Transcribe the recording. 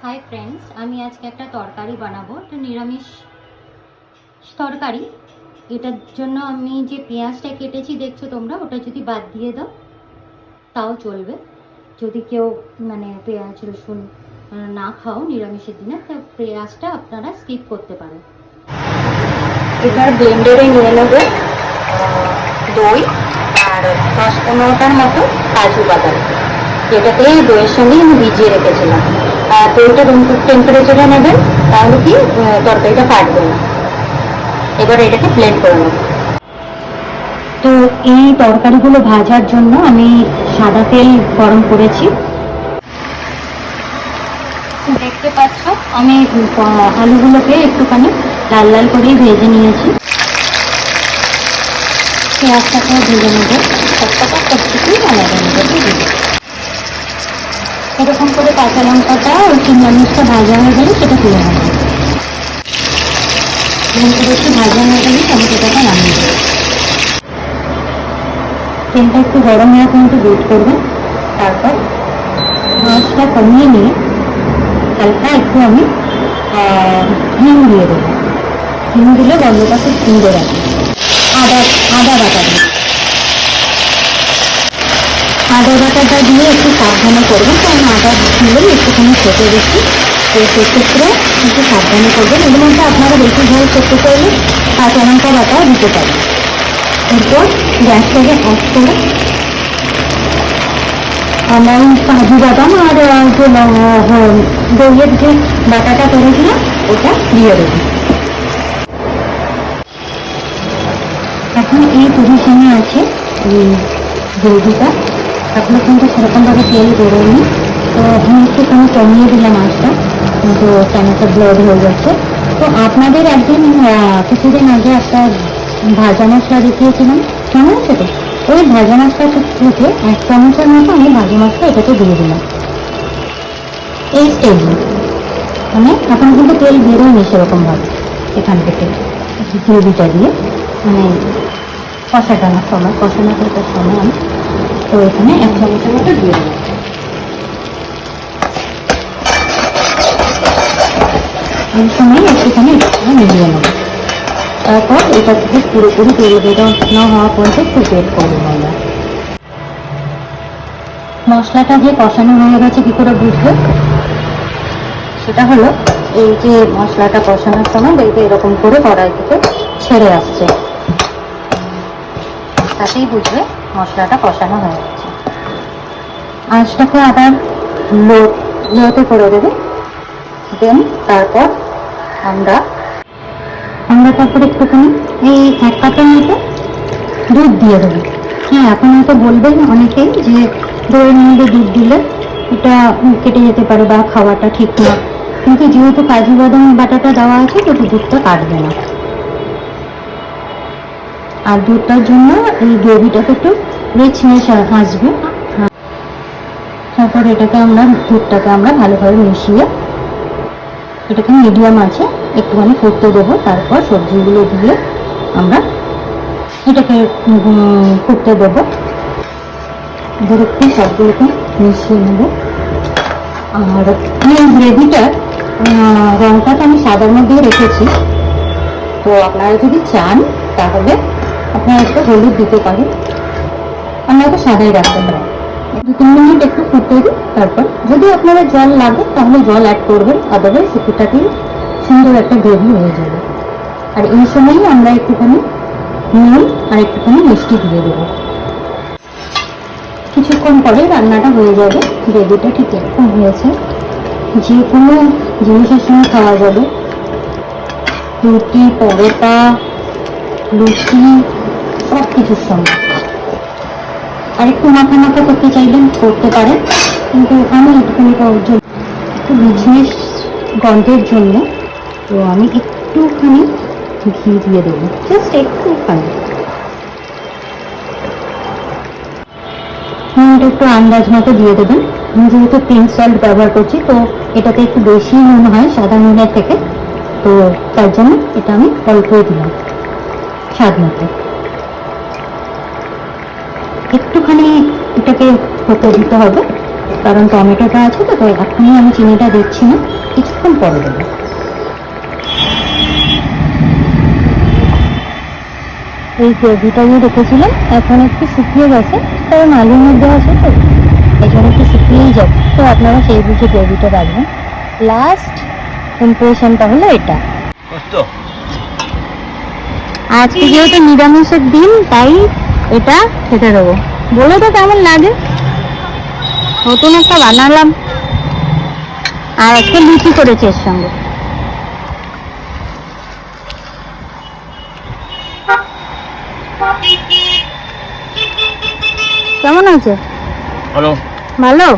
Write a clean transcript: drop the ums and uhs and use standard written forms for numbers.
Hi friends আমি আজকে একটা তরকারি বানাবো এটা নিরামিষ তরকারি এটার জন্য আমি যে পেঁয়াজটা কেটেছি দেখছো তোমরা ওটা যদি বাদ দিয়ে দাও তাও চলবে যদি কেউ মানে পেঁয়াজ রসুন না খাও নিরামিষের দিনে তো পেঁয়াজটা আপনারা স্কিপ করতে পারো। এবার ব্লেন্ডারে নিয়ে নেব দই আর 10-15টার মতো কাজু বাদাম যেটাকে দইয়ের সঙ্গে আমি ভিজিয়ে রেখেছিলাম। আর দইটা রুম টেম্পারেচারে নেবেন তাহলে কি তরকারিটা ফাটবে না। এবার এটাকে ব্লেন্ড করে নেব। তো এই তরকারিগুলো ভাজার জন্য আমি সাদা তেল গরম করেছি। দেখতে পাচ্ছ আমি আলুগুলোকে একটুখানি লাল লাল করে ভেজে নিয়েছি। পেঁয়াজটাকেও ভেজে নেবো, সবটাকে সবকিছুই আলাদা আলাদা এরকম করে কাঁচা লঙ্কাটা ওই শিমলা মির্চটা ভাজা হয়ে গেলে সেটা তুলে নেব। এরকম করে একটু ভাজা হয়ে গেলে টমেটোটাকে নামিয়ে দেবো। তেলটা একটু গরম হয়ে কিন্তু ওয়েট করবেন। তারপর মাছটা কমিয়ে নিয়ে হালকা একটু আমি হিং দিয়ে দেবো। হিং দিলে গন্ধটা খুব সুন্দর আছে। আদা বাটা দিই। আদা বাটাটা দিয়ে একটু সাবধানে করবেন কারণ আদা দিলে একটুখানি খেতে বেশি, তো সেক্ষেত্রে একটু সাবধানে করবেন। এর মধ্যে আপনারা বেশি ঝাল করতে চাইলে কাঁচা লঙ্কা বাটাও দিতে পারেন। এরপর গ্যাসটাকে অফ করে আমার কাজু বাদাম আর যে দইয়ের যে বাটাটা করেছিলাম ওটা দিয়ে দেবো। এখন এই পজিশনে আছে গ্রেভিটা। এখনো কিন্তু সেরকমভাবে তেল বেরোয়নি, তো আমি একটুখানি কমিয়ে দিলাম আঁচটা, কিন্তু টমেটো ব্লেড হয়ে যাচ্ছে। তো আপনাদের একদিন কিছুদিন আগে একটা ভাজা মশলা দেখিয়েছিলাম, মনে আছে তো? ওই ভাজা মশলা থেকে 1 চামচের মতো আমি ভাজা মশলা এটাকে দিয়ে দিলাম এই স্টেজে। মানে এখন কিন্তু তেল বেরোয়নি সেরকমভাবে এখান থেকে গ্রেভিটা দিয়ে, মানে কষানোর সময় আমি তো এখানে 1 চামচের মতো দিয়ে দিলাম। এই সময় একটুখানি মিলিয়ে নেব। তারপর এটা থেকে পুরোপুরি তেল বেরোনো হওয়া পর্যন্ত একটু ওয়েট করবো আমরা। মশলাটা যে কষানো হয়ে গেছে কী করে বুঝবে সেটা হলো এই যে মশলাটা কষানোর সময় দেখবে এরকম করে কড়াই থেকে ছেড়ে আসছে, তাতেই বুঝবে মশলাটা কষানো হয়ে গেছে। আঁচটাকে আবার লোতে করে দেবে। দেন তারপর আমরা তারপরে একটুখানি এই 1 কাপের মতো দুধ দিয়ে দেবো। হ্যাঁ, এখন হয়তো বলবেন অনেকেই যে দইয়ের মধ্যে দুধ দিলে এটা কেটে যেতে পারে বা খাওয়াটা ঠিক না, কিন্তু যেহেতু কাজু বাদাম বাটাটা দেওয়া আছে তো দুধটা কাটবে না। আর দুধটার জন্য এই গ্রেভিটাকে একটু রিচনেস আসবে। তারপর দুধটাকে আমরা ভালোভাবে মিশিয়ে এটাকে মিডিয়াম আছে একটুখানি ফুটতে দেবো। তারপর সবজিগুলো দিয়ে আমরা এটাকে ফুটতে দেবো। একটু সবগুলোকে মিশিয়ে নেব। আর এই গ্রেভিটার রঙটা তো আমি সাদার মধ্যেই রেখেছি, তো আপনারা যদি চান তাহলে আপনারা একটু হলুদ দিতে পারেন, আপনারা তো সাদাই রাখতে পারেন। 2-3 মিনিট একটু ফুটতে দিই। তারপর যদি আপনারা জল লাগে তাহলে জল অ্যাড করবেন, আদারওয়াইজ এটাকেই সুন্দর একটা গ্রেভি হয়ে যাবে। আর এই সময়ই আমরা একটুখানি নুন আর একটুখানি মিষ্টি দিয়ে দেবো। কিছুক্ষণ পরে রান্নাটা হয়ে যাবে। গ্রেভিটা ঠিক এরকম হয়েছে, যে কোনো জিনিসের সঙ্গে খাওয়া যাবে। রুটি, পরোটা, লুচি সব কিছুর সঙ্গে। আর একটু মাখা মাখা করতে চাইলেন করতে পারেন, কিন্তু আমি একটুখানি একটু বিজনেস গন্ধের জন্য তো আমি একটুখানি ঘি দিয়ে দেবো, জাস্ট একটুখানি। নুনটা একটু আন্দাজ মতো দিয়ে দেবেন। আমি যেহেতু পিঙ্ক সল্ট ব্যবহার করছি তো এটাতে একটু বেশি নুন হয় সাদা নুনের থেকে, তো তার জন্য এটা আমি অল্পই দিলাম স্বাদ মতো। একটুখানি এটাকে হতে দিতে হবে। কারণ টমেটোটা আছে তো, তাই এখনই আমি চিনিটা দিচ্ছি না, কিছুক্ষণ পরে দেবো। এই গ্রেভিটা যে রেখেছিলাম এখন একটু শুকিয়ে গেছে, কারণ আলুর মধ্যে আছে তো এই জন্য একটু শুকিয়েই যাবে, তো আপনারা সেই বুঝে গ্রেভিটা রাখবেন। লাস্ট ইমপ্রেশনটা হলো এটা। আজকে যেহেতু নিরামিষের দিন তাই এটা খেতে দেবো। বলে তো কেমন লাগে, নতুন একটা বানালাম, আর আজকে লুচি করেছি এর সঙ্গে। কেমন আছে? হ্যালো, ভালো।